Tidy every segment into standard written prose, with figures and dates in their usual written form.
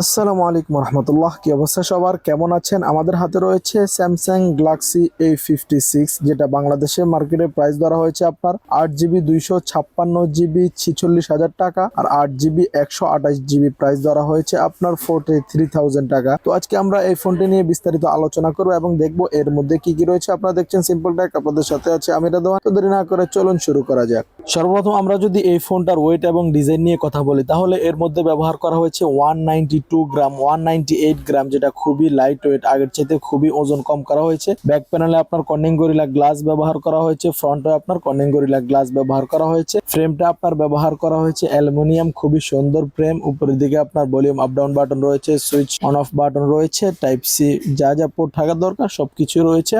আসসালামু আলাইকুম রহমতুল্লাহ। কি অবস্থা সবার, কেমন আছেন? আমাদের হাতে রয়েছে স্যামসাং গ্যালাক্সি A56, যেটা বাংলাদেশে মার্কেটে প্রাইস ধরা হয়েছে আপনার 8GB 256GB 46,000 টাকা, আর 8GB 128GB প্রাইস ধরা হয়েছে আপনার 43,000 টাকা। তো আজকে আমরা এই ফোনটি নিয়ে বিস্তারিত আলোচনা করবো এবং দেখবো এর মধ্যে কি কি রয়েছে। আপনারা দেখছেন সিম্পল টেক, আপনাদের সাথে আছে আমি রাদওয়ান। তো দেরি না করে চলুন শুরু করা যাক। সর্বপ্রথম আমরা যদি এই ফোনটার ওয়েট এবং ডিজাইন নিয়ে কথা বলি, তাহলে এর মধ্যে ব্যবহার করা হয়েছে 192 গ্রাম 198 গ্রাম, যেটা খুবই লাইট ওয়েট, আগের চাইতে খুবই ওজন কম করা হয়েছে। ব্যাক প্যানেলে আপনার কর্নিং গরিলা গ্লাস ব্যবহার করা হয়েছে, ফ্রন্টে আপনার কর্নিং গরিলা গ্লাস ব্যবহার করা হয়েছে। ফ্রেমটা আপনার ব্যবহার করা হয়েছে অ্যালুমিনিয়াম, খুবই সুন্দর ফ্রেম। উপরের দিকে আপনার ভলিউম আপ ডাউন বাটন রয়েছে, সুইচ অন অফ বাটন রয়েছে, টাইপ সি যা যা পোর্ট থাকা দরকার সবকিছু রয়েছে।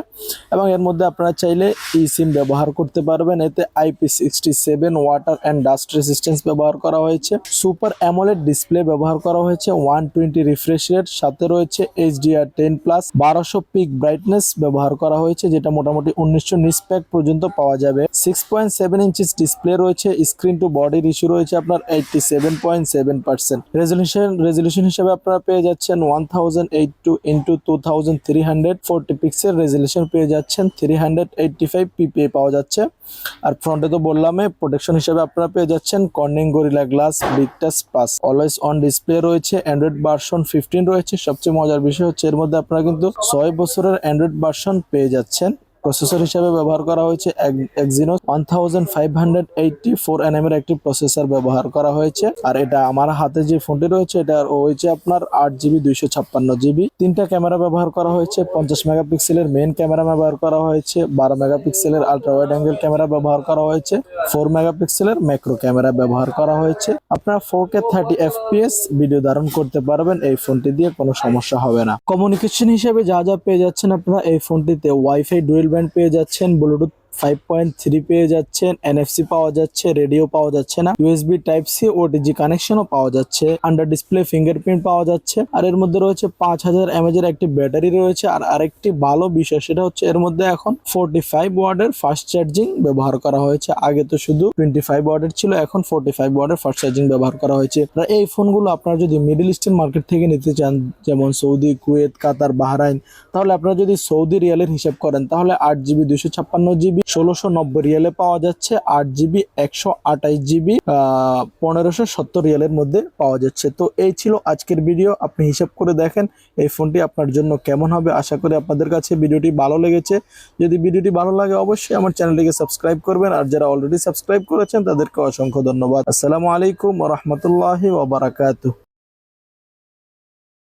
এবং এর মধ্যে আপনারা চাইলে ই সিম ব্যবহার করতে পারবেন। এতে IP67 water and dust resistance ব্যবহার করা হয়েছে। সুপার অ্যামোলেড ডিসপ্লে ব্যবহার করা হয়েছে, 120 রিফ্রেশ রেট, সাথে রয়েছে HDR10+, 1200 পিক ব্রাইটনেস ব্যবহার করা হয়েছে, যেটা মোটামুটি 1900 নিসপ্যাক পর্যন্ত পাওয়া যাবে। 6.7 ইঞ্চিস ডিসপ্লে রয়েছে। স্ক্রিন টু বডি রেশিও রয়েছে আপনার 87.7%। রেজলিউশন হিসেবে আপনারা পেয়ে যাচ্ছেন 1082x2340 পিক্সেল রেজলিউশন পেয়ে যাচ্ছেন। 385 PPA পাওয়া যাচ্ছে। আর ফ্রন্টে তো বললামই, প্রোটেকশন হিসেবে আপনারা পেয়ে যাচ্ছেন Corning gorilla glass big touch plus. Always on display রয়েছে। অ্যান্ড্রয়েড ভার্সন 15 রয়েছে। সবচেয়ে মজার বিষয় হচ্ছে এর মধ্যে আপনারা কিন্তু 6 বছরের অ্যান্ড্রয়েড ভার্সন পেয়ে যাচ্ছেন। প্রসেসর হিসেবে ব্যবহার করা হয়েছে Exynos 1584 nm এর একটি প্রসেসর ব্যবহার করা হয়েছে। আর এটা আমার হাতে যে ফোনটি রয়েছে, এটা হয়েছে আপনার 8GB 256GB। তিনটা ক্যামেরা ব্যবহার করা হয়েছে। 50 মেগাপিক্সেলের মেইন ক্যামেরা ব্যবহার করা হয়েছে, 12 মেগাপিক্সেলের আলট্রা ওয়াইড অ্যাঙ্গেল ক্যামেরা ব্যবহার করা হয়েছে, 4 মেগাপিক্সেলের ম্যাক্রো ক্যামেরা ব্যবহার করা হয়েছে। আপনারা 4K 30 FPS ভিডিও ধারণ করতে পারবেন এই ফোনটি দিয়ে, কোনো সমস্যা হবে না। কমিউনিকেশন হিসেবে যা যা পেয়ে যাচ্ছেন আপনারা এই ফোনটিতে, ওয়াইফাই ডুয়েল ব্যান্ড পেয়ে যাচ্ছেন, ব্লুটুথ 5.3 পেয়ে যাচ্ছেন, NFC পাওয়া যাচ্ছে, রেডিও পাওয়া যাচ্ছে না, USB টাইপ সি OTG কানেকশনও পাওয়া যাচ্ছে, আন্ডার ডিসপ্লে ফিঙ্গারপ্রিন্ট পাওয়া যাচ্ছে। আর এর মধ্যে রয়েছে 5000 mAh এর একটি ব্যাটারি রয়েছে। আর আরেকটি ভালো বিষয় সেটা হচ্ছে এর মধ্যে এখন 45 ওয়াটের ফাস্ট চার্জিং ব্যবহার করা হয়েছে। আগে তো শুধু 25 ওয়াটের ছিল, এখন 45 ওয়াটের ফাস্ট চার্জিং ব্যবহার করা হয়েছে। এই ফোনগুলো আপনারা যদি মিডল ইস্টার্ন মার্কেট থেকে নিতে চান, যেমন সৌদি, কুয়েত, কাতার, বাহরাইন, তাহলে আপনারা যদি সৌদি রিয়ালের হিসাব করেন, তাহলে 8GB 256GB 1690 রিয়ালে পাওয়া যাচ্ছে। 8GB 128GB 1570 রিয়ালের মধ্যে পাওয়া যাচ্ছে। তো এই ছিল আজকের ভিডিও। আপনি হিসাব করে দেখেন এই ফোনটি আপনার জন্য কেমন হবে। আশা করি আপনাদের কাছে ভিডিওটি ভালো লেগেছে। যদি ভিডিওটি ভালো লাগে অবশ্যই আমার চ্যানেলটিকে সাবস্ক্রাইব করবেন। আর যারা অলরেডি সাবস্ক্রাইব করেছেন তাদেরকে অসংখ্য ধন্যবাদ। আসসালামু আলাইকুম ওয়া রাহমাতুল্লাহি ওয়া বারাকাতুহু।